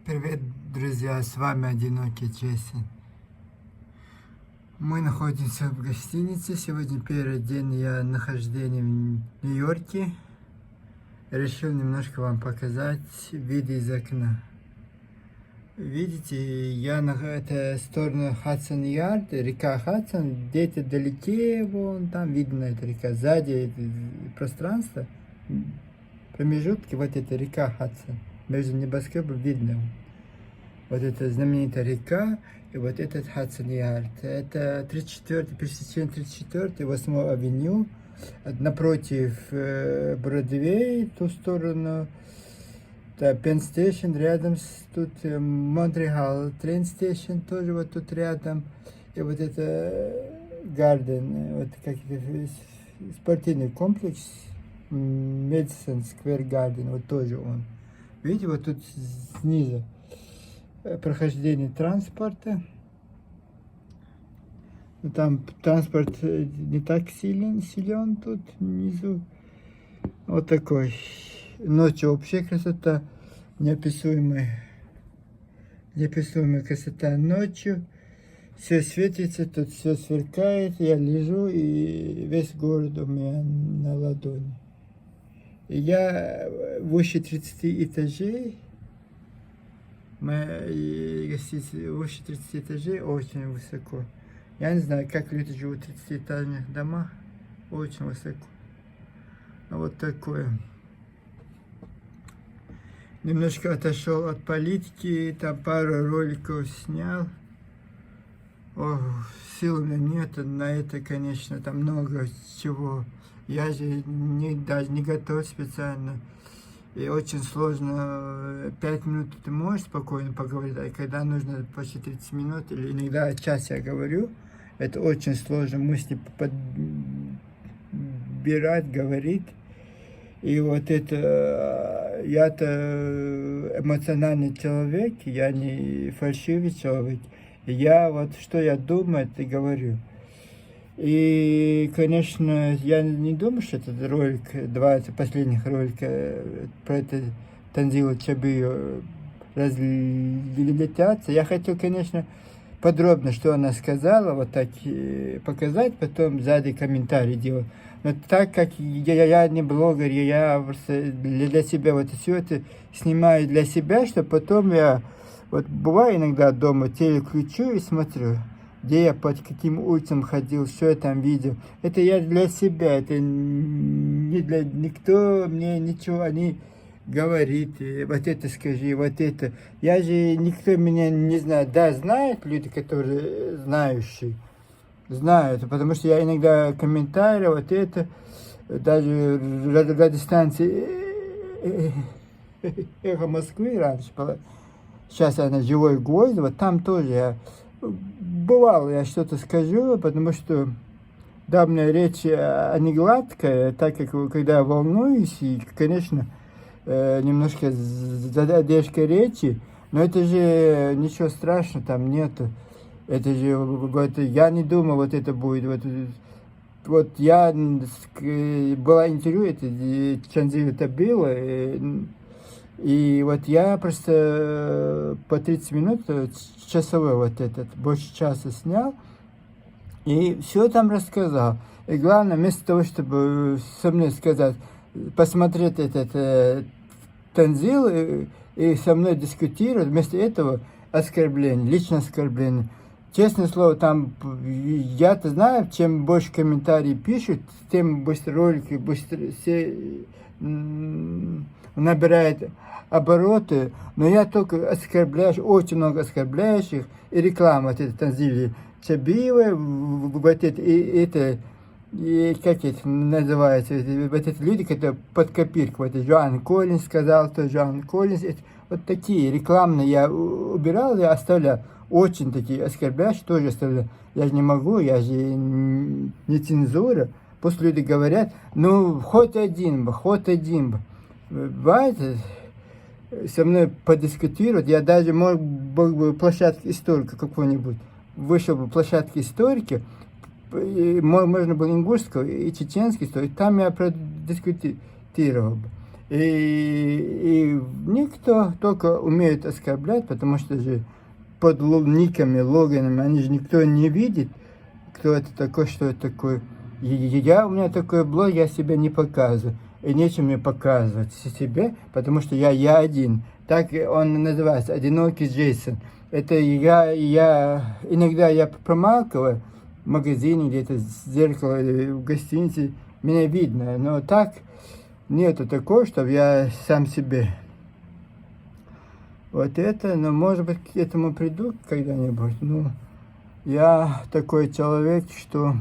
Привет, друзья, с вами Одинокий Честен. Мы находимся в гостинице. Сегодня первый день я нахождения в Нью-Йорке. Решил немножко вам показать вид из окна. Видите, я на этой стороне Хадсон-Ярд, река Хадсон, где-то вдалеке, вон там видно эта река, сзади пространство, промежутки, вот эта река Хадсон. Между небоскребом видно. Вот эта знаменитая река и вот этот Хадсон-Ярд. Это 34-й, пересечение 34-й, 8-й авеню. Напротив Бродвей, ту сторону. Пенн Стейшн рядом, тут Монреал, Трейн Стейшн тоже вот тут рядом. И вот это Гарден, вот как это спортивный комплекс, Мэдисон Сквер Гарден, вот тоже он. Видите, вот тут снизу прохождение транспорта. Там транспорт не так силен тут внизу. Вот такой. Ночью вообще красота неописуемая. Неописуемая красота ночью. Все светится, тут все сверкает. Я лежу, и весь город у меня на ладони. И я выше 30 этажей. Моя гостиница выше 30 этажей, очень высоко. Я не знаю, как люди живут в 30-этажных домах. Очень высоко. Вот такое. Немножко отошел от политики, там пару роликов снял. Ох, сил у меня нет на это, конечно, там много чего. Я же даже не готов специально. И очень сложно, 5 минут ты можешь спокойно поговорить, а когда нужно почти 30 минут, или иногда час я говорю, это очень сложно мысли подбирать, говорить. И вот это, я-то эмоциональный человек, я не фальшивый человек. И я вот, что я думаю, это говорю. И, конечно, я не думаю, что этот ролик, 20 последних ролика про это Танзилу Чабию разлетятся. Я хотел, конечно, подробно, что она сказала, вот так показать, потом сзади комментарий делать. Но так как я не блогер, я просто для себя вот все это снимаю для себя, чтобы потом я, вот бываю иногда дома, телек включу и смотрю, где я под каким улицам ходил, что я там видел. Это я для себя, это не для никто мне ничего не говорит, вот это скажи, вот это. Я же, никто меня не знает. Да, знают люди, которые знающие, знают, потому что я иногда комментарии, вот это, даже радиостанции «Эхо Москвы» раньше была, сейчас она «Живой гвоздь», вот там тоже я бывало, я что-то скажу, потому что, да, у меня речь не гладкая, так как когда я волнуюсь, и, конечно, немножко задержка речи, но это же ничего страшного там нету. Это же, вот, я не думал, вот это будет, вот я, было интервью, это Чанзил это было, и вот я просто по 30 минут, часовой вот этот, больше часа снял, и все там рассказал. И главное, вместо того, чтобы со мной сказать, посмотреть этот Танзил и со мной дискутировать, вместо этого оскорбление, личное оскорбление. Честное слово, там, я-то знаю, чем больше комментариев пишут, тем быстрее ролики, быстрее все набирает обороты, но я только оскорбляю, очень много оскорбляющих, и реклама вот это Танзили Чабиевой, вот это, и как это называется, вот эти люди, которые под копирку, вот это Жоан Коллинз сказал, то Жоан Коллинз, это, вот такие рекламные я убирал, я оставлял, очень такие оскорбляющие тоже оставлял. Я же не могу, я же не цензура. Пусть люди говорят, ну, хоть один бы. Бывает, со мной подискутировать, я даже мог бы площадке историка какой-нибудь, вышел бы площадки историки, можно было ингушского и чеченский историк, там я продискутировал бы. И никто только умеет оскорблять, потому что же под никами, логанами, они же никто не видит, кто это такой, что это такое. У меня такой блог, я себя не показываю. И нечем мне показывать себе, потому что я один. Так он называется, одинокий Джейсон. Это иногда я промалкиваю в магазине, где-то зеркало или в гостинице, меня видно. Но так нету такого, чтобы я сам себе. Вот это, но может быть к этому приду когда-нибудь. Ну, я такой человек, что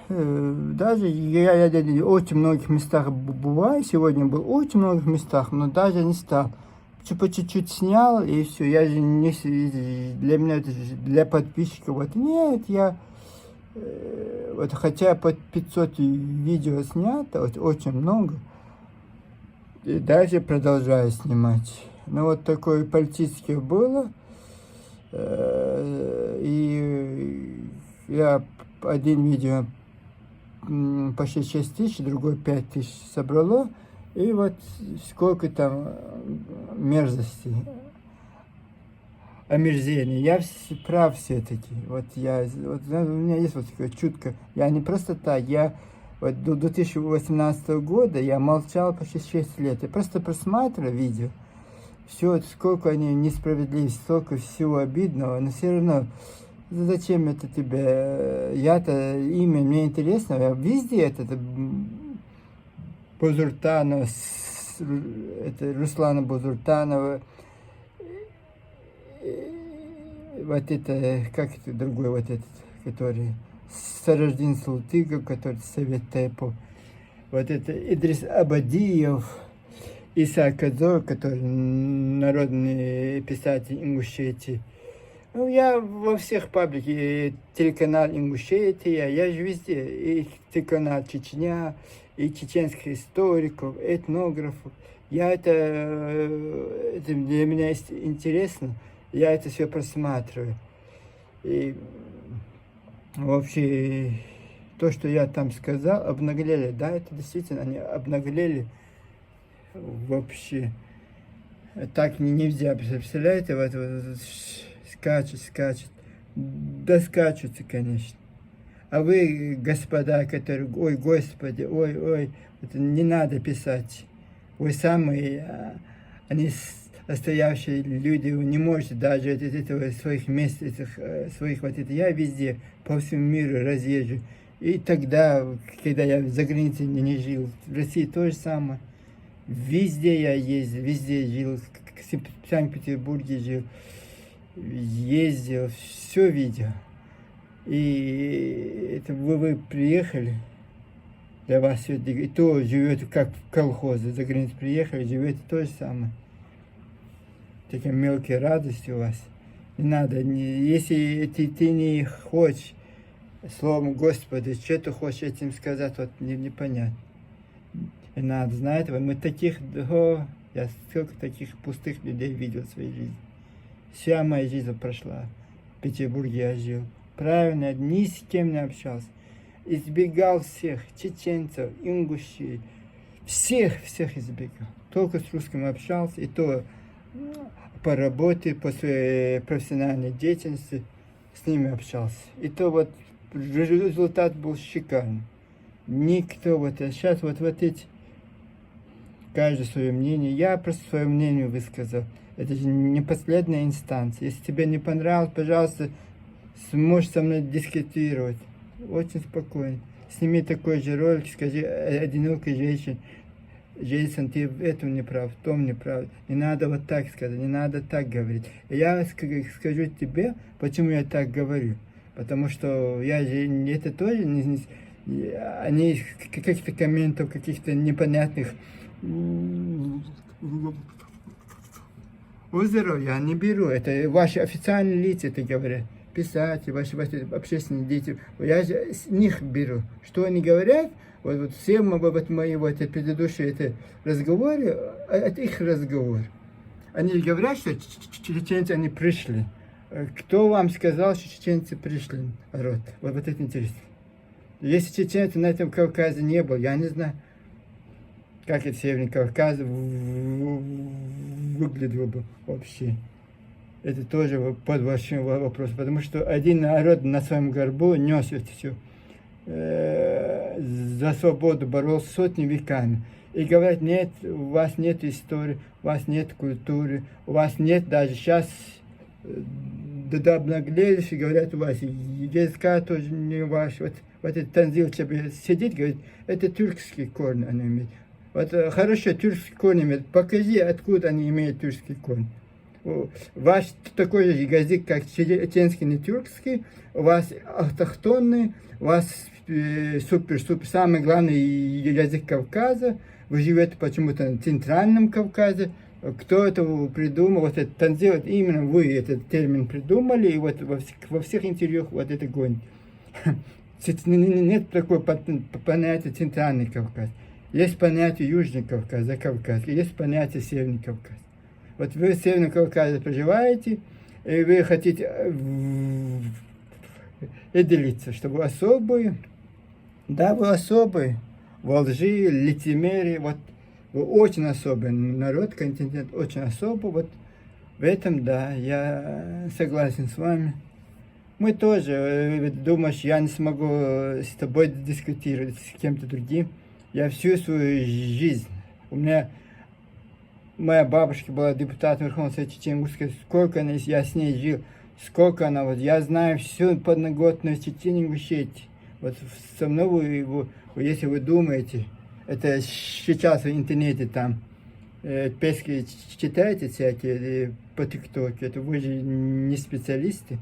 даже я в очень многих местах бываю, сегодня был в очень многих местах, но даже не стал. По чуть-чуть снял, и все. Я же не, для меня это для подписчиков. Вот нет, я вот хотя под 500 видео снято, вот, очень много, и даже продолжаю снимать. Ну вот такое политическое было, и я один видео почти 6 тысяч, другой 5 тысяч собрало, и вот сколько там мерзостей, омерзений. Я прав все-таки. Вот у меня есть вот такая чутка. Я не просто так, я вот до 2018 года я молчал почти 6 лет. Я просто просматривал видео. Все, сколько они несправедливы, столько всего обидного, но все равно, зачем это тебе? Я-то имя мне интересно, я везде это Бузуртанова, это Руслана Бузуртанова, вот это, как это другой, вот этот, который Сараждин Султыгов, который Совет Тэпов, вот это Идрис Абадиев, Иса Кадзор, который народный писатель Ингушетии. Ну, я во всех пабликах, телеканал Ингушетия, я же везде, и телеканал Чечня, и чеченских историков, этнографов. Это для меня интересно, я это все просматриваю. И вообще, то, что я там сказал, обнаглели, да, это действительно, они обнаглели вообще. Так нельзя, представляете, вот скачет, да скачутся, конечно. А вы, господа, которые, ой, господи, ой, это не надо писать. Вы самые, они настоящие люди, вы не можете даже от этого своих мест, своих вот это. Я везде, по всему миру разъезжу. И тогда, когда я за границей не жил, в России то же самое. Везде я ездил, везде жил, в Санкт-Петербурге жил, ездил, все видел. И это вы приехали, для вас все, и то живете как в колхозе, за границу приехали, живете то же самое. Такие мелкие радости у вас. Не надо, если ты не хочешь словом Господа, что ты хочешь этим сказать, вот непонятно. И надо, знаете, мы таких, я сколько таких пустых людей видел в своей жизни. Вся моя жизнь прошла. В Петербурге я жил. Правильно, ни с кем не общался. Избегал всех, чеченцев, ингушей. Всех избегал. Только с русским общался, и то по работе, по своей профессиональной деятельности с ними общался. И то вот результат был шикарный. Никто вот, а сейчас вот эти, каждое свое мнение, я просто свое мнение высказал. Это же не последняя инстанция. Если тебе не понравилось, пожалуйста, сможешь со мной дискутировать. Очень спокойно. Сними такой же ролик, скажи одинокой женщине: Джейсон, ты в этом не прав, в том не прав. Не надо вот так сказать, не надо так говорить. Я скажу тебе, почему я так говорю. Потому что я же это тоже они каких-то комментов, каких-то непонятных озеров я не беру. Это ваши официальные лица это говорят. Писатели, ваши общественные деятели. Я же с них беру. Что они говорят, вот все мои предыдущие разговоры, это их разговор. Они говорят, что чеченцы, они пришли. Кто вам сказал, что чеченцы пришли, народ? Вот это интересно. Если чеченцы на этом Кавказе не был, я не знаю, как это Северный Кавказ выглядел бы вообще. Это тоже под большим вопросом, потому что один народ на своем горбу нес это все. За свободу боролся сотни веками. И говорят, нет, у вас нет истории, у вас нет культуры, у вас нет даже сейчас, да обнаглелись и говорят, у вас языка тоже не ваш. Вот этот Танзил тебе сидит, говорит, это тюркские корни они имеют. Вот хорошо, тюркские корни имеют. Покажи, откуда они имеют тюркские корни. Ваш такой же язык, как чеченский, не тюркский, у вас автохтонный, у вас супер, самый главный язык Кавказа, вы живете почему-то на Центральном Кавказе. Кто это придумал, вот этот Танзил, вот именно вы этот термин придумали, и вот во всех интервьюх вот это гонит. Нет такого понятия Центральный Кавказ. Есть понятие Южный Кавказ, Закавказ, есть понятие Северный Кавказ. Вот вы в Северном Кавказе проживаете, и вы хотите делиться, что вы особые. Да, вы особые. Во лжи, лицемерие, вот вы очень особый народ, континент очень особый. Вот в этом, да, я согласен с вами. Мы тоже, думаешь, я не смогу с тобой дискутировать, с кем-то другим. Я всю свою жизнь, у меня моя бабушка была депутатом Верховного Совета Чечен-Ингушской, сколько я с ней жил, сколько она, вот я знаю всю подноготную Чечен-Ингушетии. Вот со мной если вы думаете, это сейчас в интернете там пески читаете всякие по ТикТоке, это вы же не специалисты.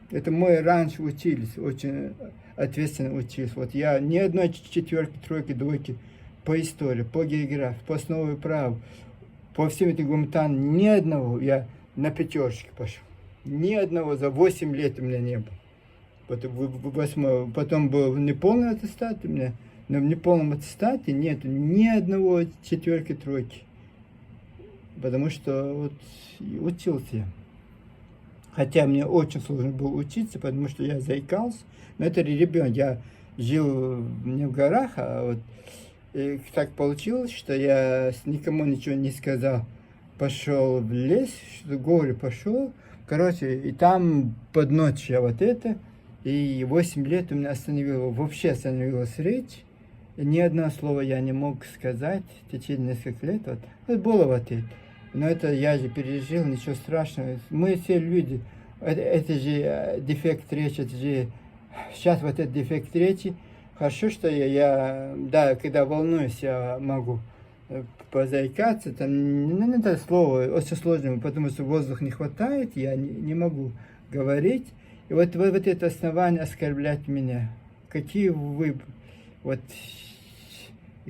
Это мы раньше учились, очень ответственно учились. Вот я ни одной четверки, тройки, двойки по истории, по географии, по основе права, по всем этим гуманитарным, ни одного я на пятерочке пошел. Ни одного за 8 лет у меня не было. Потом был неполный аттестат у меня, но в неполном аттестате нет ни одного четверки, тройки. Потому что вот учился я. Хотя мне очень сложно было учиться, потому что я заикался. Но это ребенок. Я жил не в горах, а вот и так получилось, что я никому ничего не сказал. Пошел в лес, в горы пошел. Короче, и там под ночь я вот это. И 8 лет у меня вообще остановилась речь. И ни одного слова я не мог сказать в течение нескольких лет. Вот было вот это. Но это я же пережил, ничего страшного. Мы все люди. Это же дефект речи, это же... Сейчас вот этот дефект речи. Хорошо, что да, когда волнуюсь, я могу позаикаться. Там, это слово очень сложно, потому что воздуха не хватает, я не могу говорить. И вот это основание оскорблять меня. Какие вы... Вот...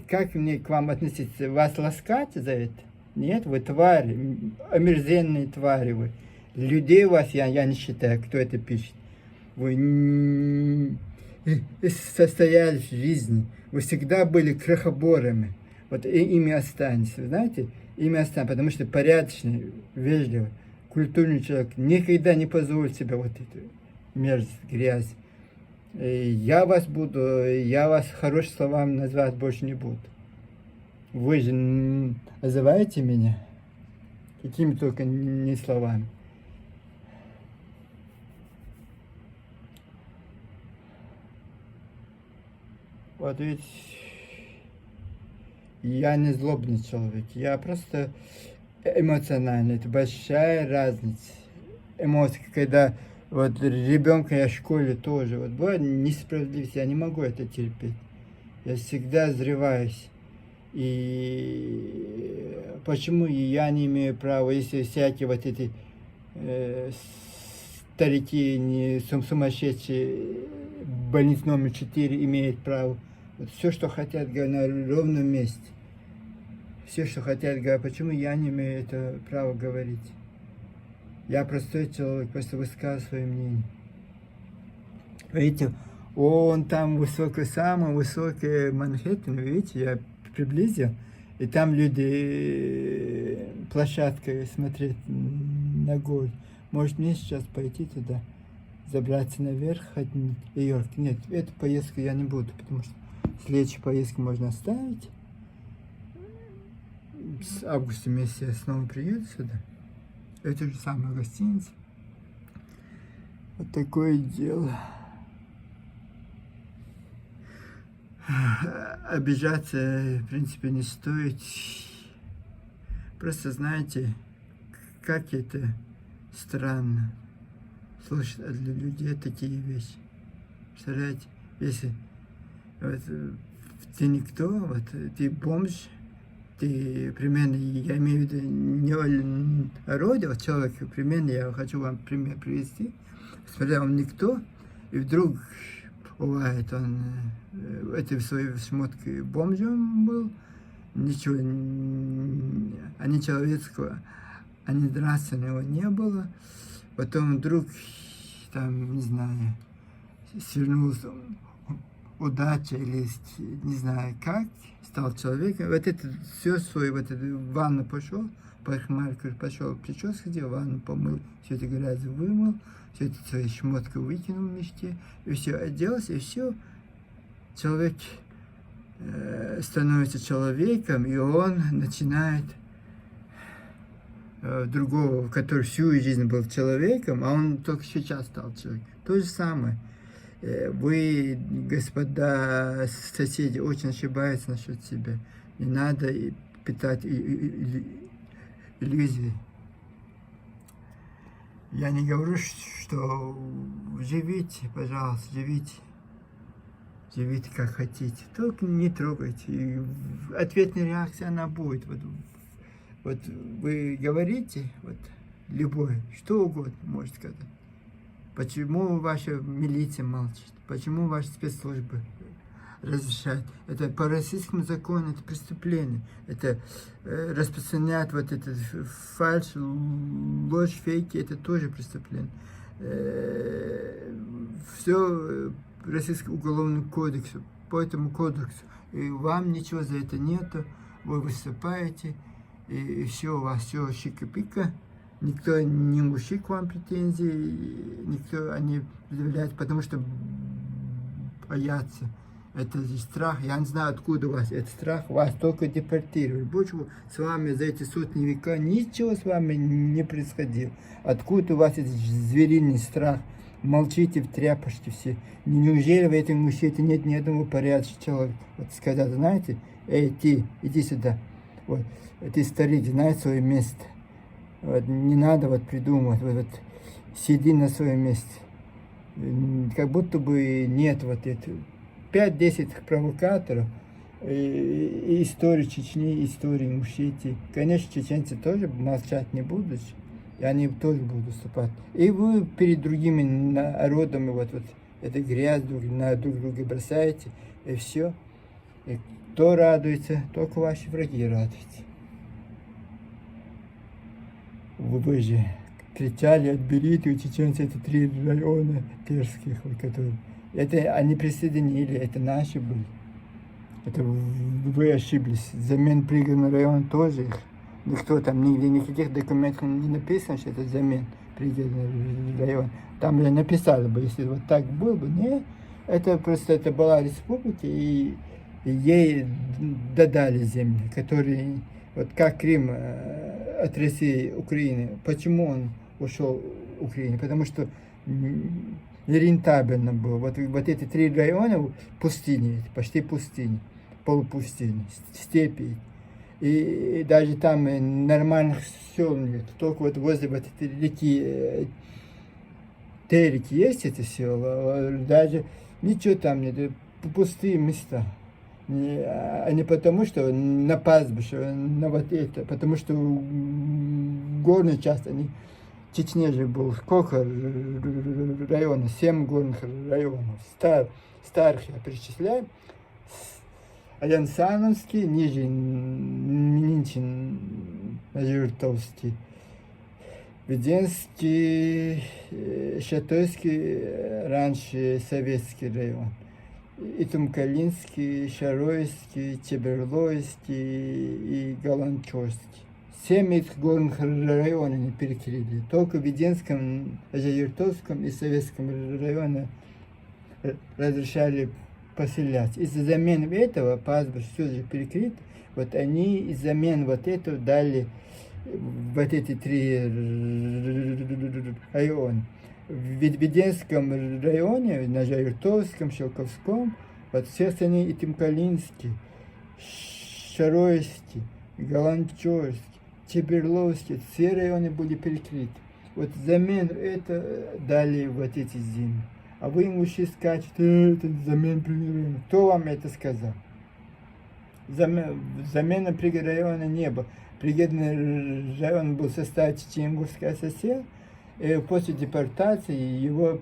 Как мне к вам относиться? Вас ласкать за это? Нет, вы твари, омерзенные твари вы. Людей вас я не считаю, кто это пишет. Вы состоялись в жизни. Вы всегда были крохоборами. Вот ими останетесь, вы знаете? Ими останетесь, потому что порядочный, вежливый, культурный человек никогда не позволит себе вот эту мерзость, грязь. Я вас хорошими словами назвать больше не буду. Вы же называете меня какими только не словами. Вот ведь я не злобный человек, я просто эмоциональный. Это большая разница. Эмоции, когда вот ребенка я в школе тоже, вот бывает несправедливость, я не могу это терпеть. Я всегда взрываюсь. И почему я не имею права, если всякие вот эти старики, не сумасшедшие, больница номер 4 имеют право. Вот все, что хотят, говорят, на ровном месте. Все, что хотят, говорят, почему я не имею это права говорить? Я простой человек, просто высказываю свое мнение. Видите, он там высокий, самый высокий Манхэттен, видите, я приблизил, и там люди площадкой смотреть на город. Может мне сейчас пойти туда? забраться наверх, хоть Нью-Йорк. Нет, эту поездку я не буду, потому что следующую поездку можно оставить. С августа месяца я снова приеду сюда. Это же самая гостиница. Вот такое дело. Обижаться, в принципе, не стоит. Просто знаете, как это странно слушать от людей такие вещи. Представляете, если вот, ты никто, вот, ты бомж, ты примерно, я имею в виду не народе, вот человек, примерно, я хочу вам пример привести. Смотря он никто, и вдруг бывает, он этой своей шмоткой бомжем был, ничего, они человеческого, они нравственного не было, потом вдруг, там, не знаю, свернулся удача или не знаю как, стал человеком, вот это все свое, вот это в ванну пошел, парикмахер пошел, плечо сходил, ванну помыл, все это грязь вымыл, все это свои шмотки выкинул в мешке, и все, оделся, и все, человек становится человеком, и он начинает другого, который всю жизнь был человеком, а он только сейчас стал человеком. То же самое. Вы, господа соседи, очень ошибаетесь насчет себя. Не надо питать иллюзии. Я не говорю, что живите, пожалуйста, живите. Живите как хотите. Только не трогайте. И ответная реакция, она будет. Вот вы говорите, вот любой, что угодно может сказать. Почему ваша милиция молчит? Почему ваши спецслужбы разрешают? Это по российскому закону, это преступление. Это распространять вот этот фальшь, ложь, фейки, это тоже преступление. Все российскому уголовному кодексу, по этому кодексу. И вам ничего за это нету. Вы выступаете, и все, у вас все шика-пика. Никто не мужик к вам претензий, никто не предъявляет, потому что боятся. Это страх. Я не знаю, откуда у вас этот страх. Вас только депортировали. Больше с вами за эти сотни века ничего с вами не происходило. Откуда у вас этот звериный страх? Молчите в тряпочке все. Неужели в этом мужчине нет ни одного порядочного человека? Вот сказать, знаете, эй, ты, иди сюда. Вот, ты старик, знаешь свое место. Вот, не надо вот придумывать, вот, сиди на своем месте. Как будто бы нет вот это. 5-10 провокаторов, и истории Чечни, истории Ингушетии. Конечно, чеченцы тоже молчать не будут, и они тоже будут выступать. И вы перед другими народами вот эту грязь на друг друга бросаете, и все. И кто радуется, только ваши враги радуются. Вы же кричали, отберите у чеченцев эти 3 района терских, которые... Это они присоединили, это наши были. Это вы ошиблись. Замен пригородный район тоже их. Никто там нигде, никаких документов не написано, что это замен пригородный район. Там же написали бы, если вот так было бы. Не, это просто это была республика, и ей додали земли, которые... Вот как Крым от России, Украины. Почему он ушел в Украину? Потому что нерентабельно было. Вот эти 3 района пустыни, почти пустыни, полупустыни, степи. И даже там нормальных сел нет. Только вот возле вот этой реки, Терики есть эти села, даже ничего там нет, пустые места. А не потому, что на пастбище, на вот это, потому что горные части, они, в Чечне же было сколько районов, 7 горных районов, старых я перечисляю, Янсановский, Нижний Жиртовский, Веденский, Шатойский, раньше советский район. И Тумкалинский, Шаройский, Чеберлойский и Галанчорский. 7 этих горных районов они перекрыли. Только в Веденском, Озертовском и Советском районе разрешали поселять. Из-за замены этого пастбищ все же перекрыт. Вот они из замен вот этого дали вот эти 3 района. В Веденском районе, на Жаиртовском, Щелковском, вот все остальные, и Тимкалинский, Шаройский, Галанчойский, Чеберловский, все районы были перекрыты. Вот взамен это дали вот эти земли. А вы им еще скажете, это замена пригородного. Кто вам это сказал? Замена пригородного не было. Пригородный район был в составе Чеченгурской ССР, и после депортации его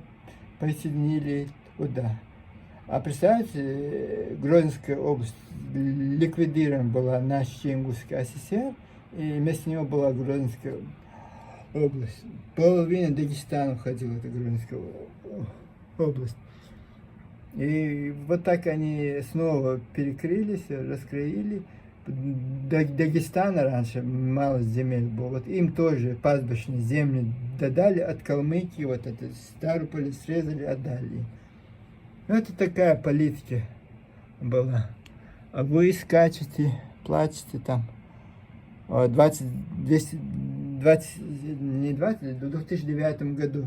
присоединили туда. А представьте, Грозинская область ликвидирована была на Чеченгурской ССР, и вместо него была Грозинская область. Половина Дагестана входила в эту Грозинскую область. И вот так они снова перекрылись, раскроили. Дагестана раньше мало земель было. Вот им тоже пастбищные земли додали от Калмыкии, вот это Старополе срезали, отдали. Ну, это такая политика была. А вы скачете, плачете там. 2009 году,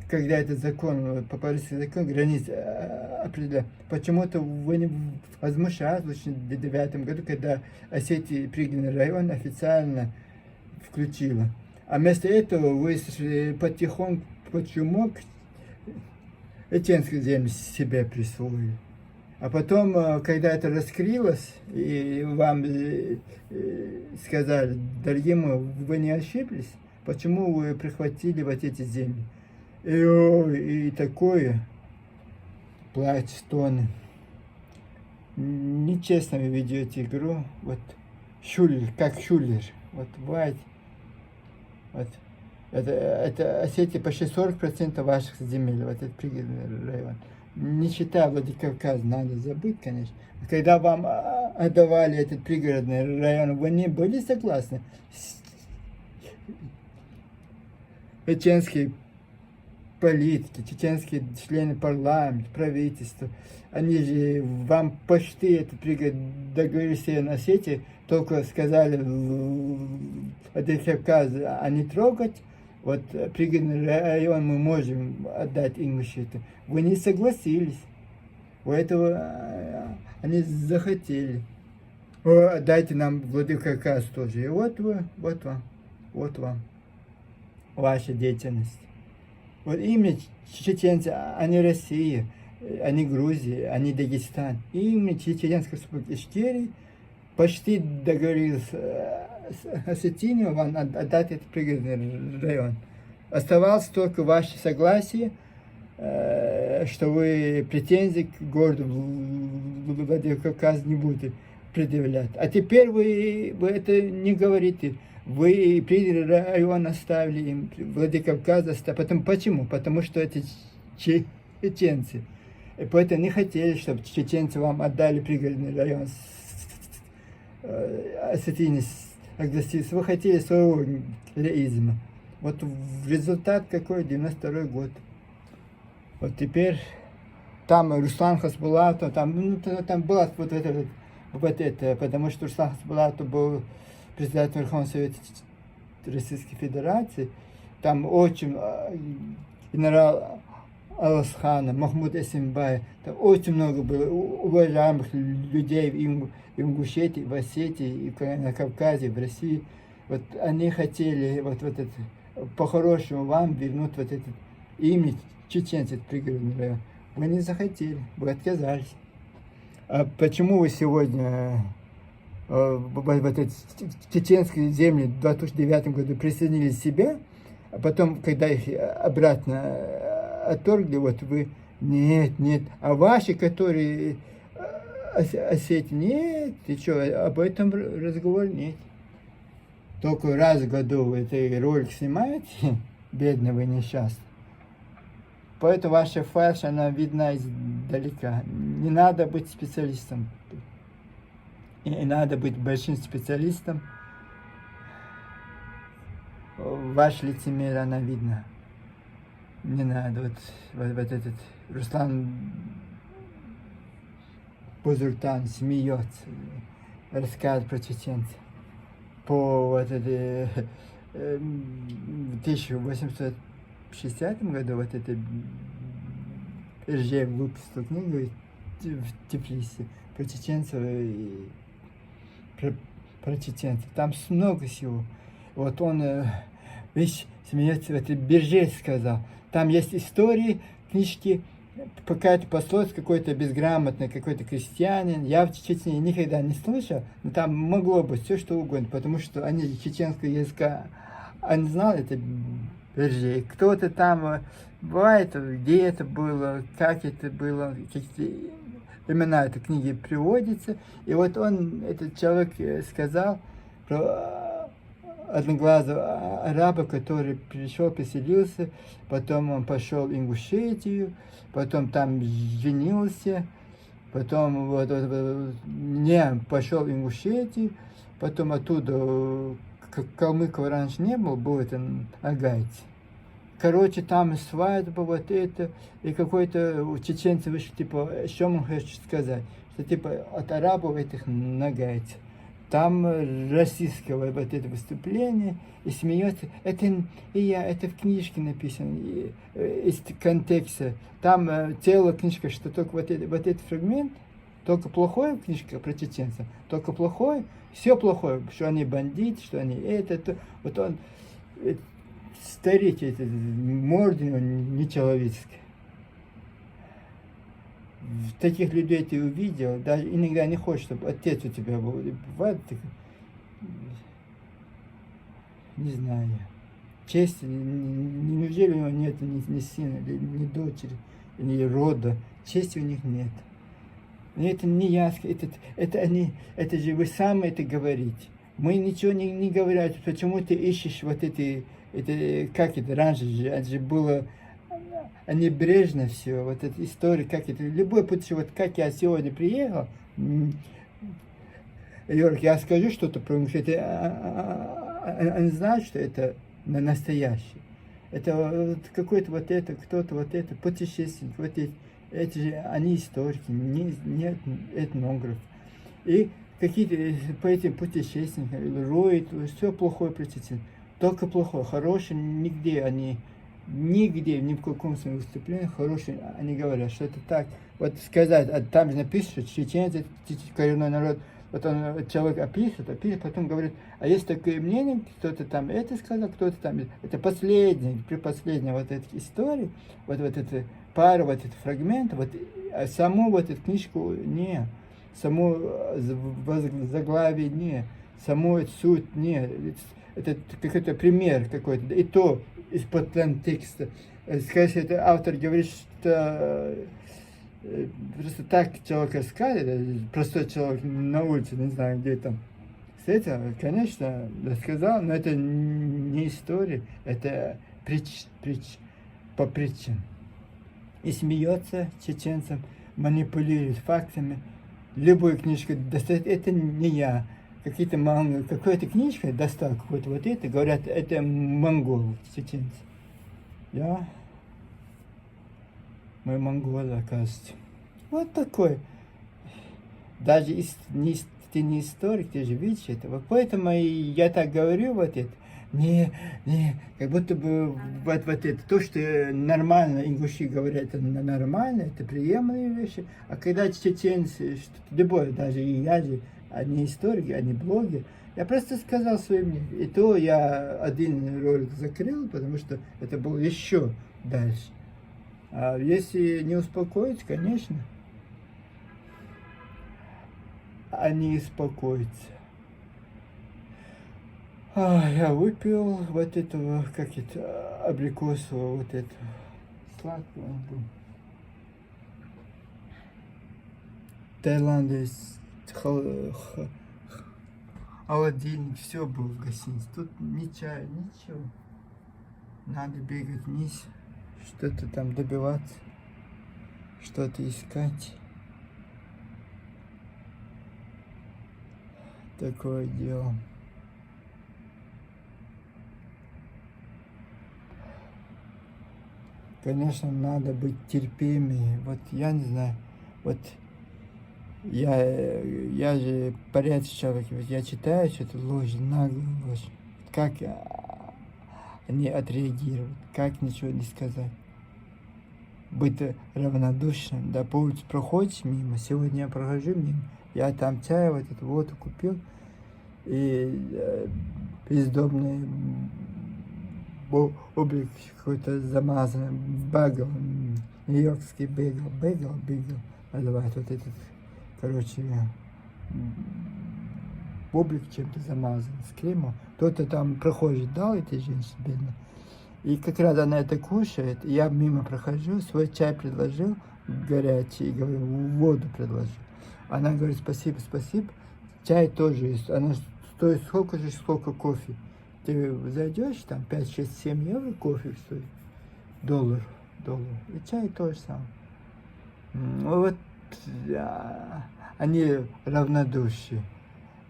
когда этот закон, по Парижский закон, границы определяет. Почему-то вы не возмущались в 2009 году, когда Осетия пригородный район официально включила. А вместо этого вы потихоньку, почему чеченскую землю себе присвоили. А потом, когда это раскрылось, и вам сказали, дорогие мои, вы не ошиблись, почему вы прихватили вот эти земли? И такое плач, стоны. Нечестно вы ведете игру. Вот Шулер, как Шулер. Вот Вайт. Вот. Это Осетия почти 40% ваших земель, вот этот пригородный район. Не считая Владикавказ, надо забыть, конечно. Когда вам отдавали этот пригородный район, вы не были согласны с чеченские политики, чеченские члены парламента, правительства, они же вам почти этот пригород договорились на Осетии, только сказали Владикавказ, а не трогать. Вот пригородный район мы можем отдать им это. Вы не согласились. У этого они захотели. Дайте нам Владикавказ тоже. И вот вам ваша деятельность. Вот именно чеченцы, а не Россия, а не Грузия, а не Дагестан. Именно Чеченская республика Ичкерия почти договорились с Осетией вам отдать этот пригородный район. Оставалось только ваше согласие, что вы претензий к городу Владикавказ не будете предъявлять. А теперь вы это не говорите. Вы пригородный район оставили им, Владикавказ оставили. Почему? Потому что это чеченцы. И поэтому не хотели, чтобы чеченцы вам отдали пригородный район Осетии. Вы хотели своего реизма. Вот результат какой, 92 год. Вот теперь там Руслан Хасбулатов, там было вот это, потому что Руслан Хасбулатов был председателем Верховного Совета Российской Федерации. Там очень генерал Аласхана, Махмуд Эсимбай, там очень много было уважаемых людей и в Ингушетии, в Осетии, и на Кавказе, в России. Вот они хотели вот это, по-хорошему вам вернуть вот этот имя чеченцы, этот пригородный район. Вы не захотели, вы отказались. А почему вы сегодня вот эти чеченские земли в 2009 году присоединили себя, а потом, когда их обратно отторгли, вот вы, нет, а ваши, которые Осетии, нет, ты что, об этом разговор нет. Только раз в году вы этот ролик снимаете, бедный вы несчастный. Поэтому ваша фальшь, она видна издалека. Не надо быть специалистом. И надо быть большим специалистом, ваш лицемер, она видно. Не надо, вот этот Руслан Бузуртан смеется, рассказывает про чеченцев. По вот этой, в 1860 году вот это Ржев выпустил книгу в Тифлисе про чеченцев и про чеченцев. Там много всего. Вот он, видишь, смеется, это Бержев сказал. Там есть истории, книжки, какая-то пословица, какой-то безграмотный, какой-то крестьянин. Я в Чечне никогда не слышал, но там могло быть все, что угодно, потому что они чеченского языка, они знали, это Бержей. Кто-то там, бывает, где это было, как это было, какие времена этой книги приводятся. И вот он, этот человек сказал про одноглазого араба, который пришел, поселился, потом он пошел в Ингушетию, потом там женился, потом не пошел в Ингушетию, потом оттуда, Калмыкова раньше не было, был это Агайти. Короче, там свадьба, вот это, и какой-то чеченцы вышли, типа, что он хочет сказать, что типа от арабов этих нагайцев. Там российское вот это выступление, и смеется. Это в книжке написано, из контекста. Там целая книжка, что только вот этот фрагмент, только плохое книжка про чеченцев, только плохое, все плохое, что они бандиты, что они это. Вот он, старик, морды нечеловеческие. Таких людей ты увидел, даже иногда не хочешь, чтобы отец у тебя был. Бывает, не знаю. Честь, неужели у него нет ни сына, ни дочери, ни рода? Чести у них нет. Но это не я, это же вы сами это говорите. Мы ничего не говорим, почему ты ищешь вот как это раньше же, это же было небрежно все, вот эта история, как это, любой путь, вот как я сегодня приехал, Йорк, я скажу что-то про них, они знают, что это настоящий. Это вот какой-то вот это, кто-то вот это, путешественник, вот эти же, они историки, не этнограф. И какие-то по этим путешественникам, роют, все плохое прочитать. Только плохое, хорошее нигде они, нигде, ни в каком своем выступлении хорошее они говорят, что это так. Вот сказать, там же написано, что чеченцы, коренной народ, вот он, человек описывает, потом говорит, а есть такое мнение, кто-то там это сказал, кто-то там, это предпоследняя вот эта история, вот эта пара, вот этот фрагмент, вот, а саму вот эту книжку не, саму заглавие не, саму эту суть не, это какой-то пример какой-то, и то из-под контекста. Сказать, это автор говорит, что просто так человек рассказывает, простой человек на улице, не знаю, где там встретил, конечно, рассказал, но это не история, это притч по притчам. И смеется чеченцам, манипулирует фактами. Любую книжку достает, это не я. Какая-то книжка достал какую-то вот это, говорят, это монгол, чеченцы. Я? Мы монголы, оказывается. Вот такой. Даже ты не историк, ты же видишь это. Вот поэтому я так говорю вот это. Не, как будто бы вот это, то, что нормально, ингуши говорят, это нормально, это приемлемые вещи. А когда чеченцы, любой, даже и я же, они историки, они блогеры, я просто сказал свое мнение. И то я один ролик закрыл, потому что это было еще дальше. А если не успокоить, конечно, они успокоятся. Я выпил вот этого, как это, абрикосового, вот этого, сладкого он был. В Таиланде холодильник, все было в гостинице. Тут ни чая, ничего. Надо бегать вниз, что-то там добиваться, что-то искать. Такое дело. конечно, надо быть терпимее. Вот я не знаю, вот я же порядочный человек, вот я читаю что-то ложь, наглую ложь. Как они отреагируют, как ничего не сказать. Быть равнодушным, да, по улице проходишь мимо, сегодня я прохожу мимо, я там чай, вот эту воду купил, и бездомный облик какой-то замазанный, багл, нью-йоркский бегал называют вот этот, короче, облик чем-то замазан, с кремом. Кто-то там прохожий дал этой женщине, бедно. И как раз она это кушает, и я мимо прохожу, свой чай предложил горячий, говорю, воду предложил. Она говорит, спасибо, спасибо, чай тоже есть. Она стоит сколько же, сколько кофе. Ты зайдешь, там 5, 6, 7 евро кофе стоит, доллар. И чай тоже самое. Вот они равнодушие.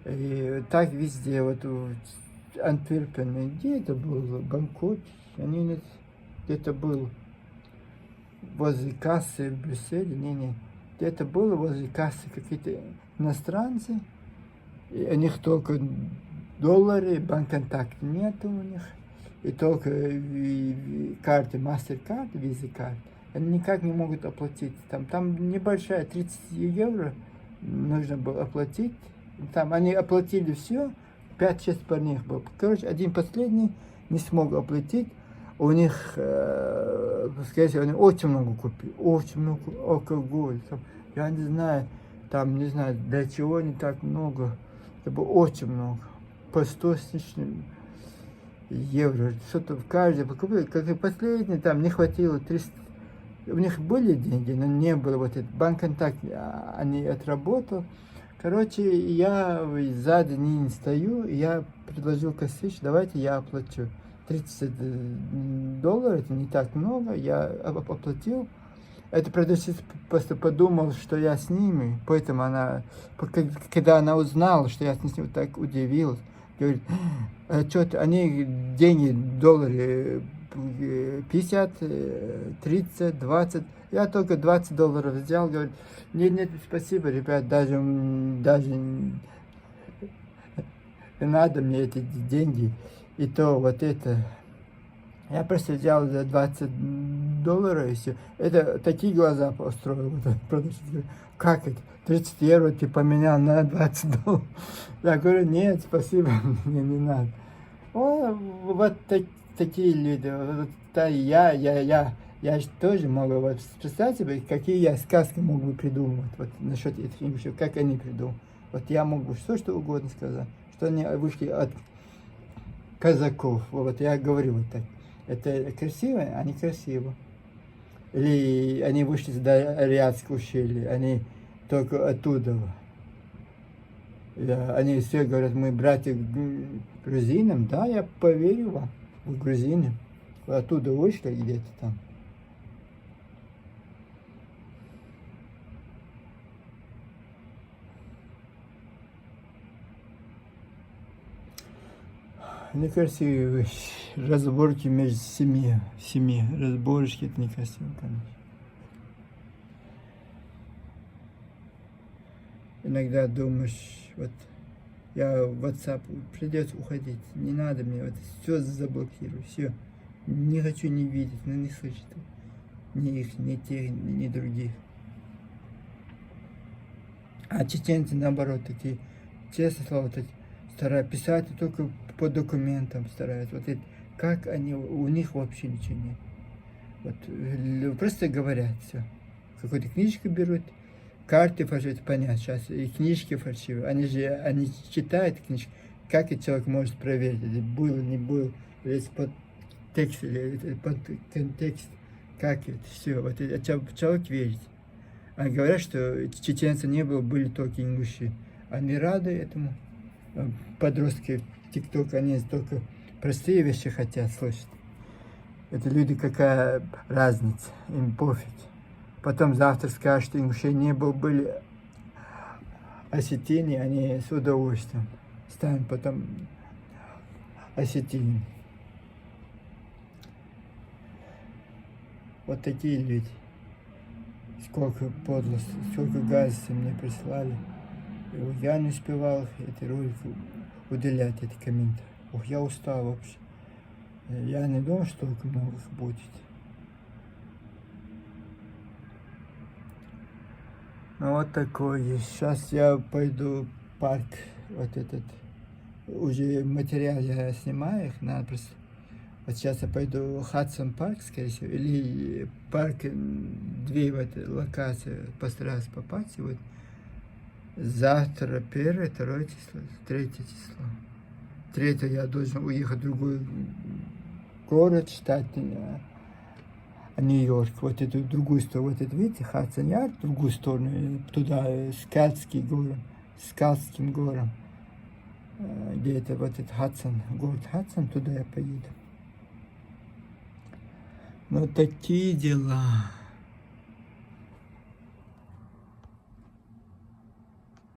И так везде, вот в Антверпене, где это было, Бангкок, они где-то был возле кассы в Брюсселе, где-то было возле кассы какие-то иностранцы, и у них только доллары, банк-контакт нет у них, и только карты, MasterCard, Visa карт, они никак не могут оплатить. Там небольшая, 30 евро нужно было оплатить. Там они оплатили все, 5-6 парней было. Короче, один последний не смог оплатить. У них, скорее всего, они очень много купили, очень много алкоголя. Я не знаю, не знаю, для чего они так много. Это было очень много. По 100 с лишним евро. Что-то в каждой покупили. Как и последний, там не хватило 300. У них были деньги, но не было вот этот банк-контакт, они отработал. Короче, я сзади не стою, и я предложил кассирше, давайте я оплачу. 30 долларов, это не так много, я оплатил. Это продавец просто подумал, что я с ними, поэтому она, когда она узнала, что я с ними, так удивилась, говорит, что ты, они деньги, доллары 50, 30, 20, я только 20 долларов взял, говорит, нет, спасибо, ребят, даже не надо мне эти деньги, и то вот это. Я просто взял за 20 долларов и все. Это такие глаза построил. Продавец говорит, как это? 30 евро ты поменял на 20 долларов. Я говорю, нет, спасибо, мне не надо. Вот такие люди. Вот, я тоже могу вот представить себе, какие я сказки мог бы придумывать. Вот насчет этих ингушей, как они придумывают. Вот я могу что угодно сказать. Что они вышли от казаков. Вот я говорю вот так. Это красиво, а не красиво. Или они вышли с Ариадского ущелья, они только оттуда. Они все говорят, мы братья грузинам, да, я поверю вам, вы грузины. Вы оттуда вышли где-то там. Некрасивые разборки между семьей, разборочки, это некрасиво, конечно. Иногда думаешь, вот я в WhatsApp, придется уходить, не надо мне, вот все заблокирую, все, не хочу не видеть, не слышать, ни их, ни тех, ни других. А чеченцы, наоборот, такие, честно слово, стараются писать только по документам стараются. Вот это, как они, у них вообще ничего нет. Вот просто говорят все. Какую-то книжку берут, карты фальшивые, понятно, сейчас и книжки фальшивые. Они читают книжки. Как этот человек может проверить, был, не был, или под текст, или под контекст, как это, все. Вот человек верит. Они говорят, что чеченцы не было, были только ингуши. Они рады этому. Подростки ТикТок, они только простые вещи хотят слышать. Это люди, какая разница, им пофиг. Потом завтра скажут, что ингушей не было, были осетины, они с удовольствием станут потом осетинами. Вот такие люди. Сколько подлости, сколько гадостей мне прислали. И я не успевал эти ролики удалять, эти комменты. Ох, я устал вообще. Я не думал, что столько много их будет. Ну вот такой есть. Сейчас я пойду в парк, вот этот, уже материал я снимаю их, надо просто. Вот сейчас я пойду в Хадсон парк, скорее всего, или парк, две вот локации постараюсь попасть. И вот завтра 1, 2 число, 3 число. 3 я должен уехать в другой город, штат Нью-Йорк. Вот эту другую сторону, вот это, видите, Хадсон Ярд, в другую сторону, туда, Скальским гором. Где это вот этот Хадсон, город Хадсон, туда я поеду. Ну, такие дела.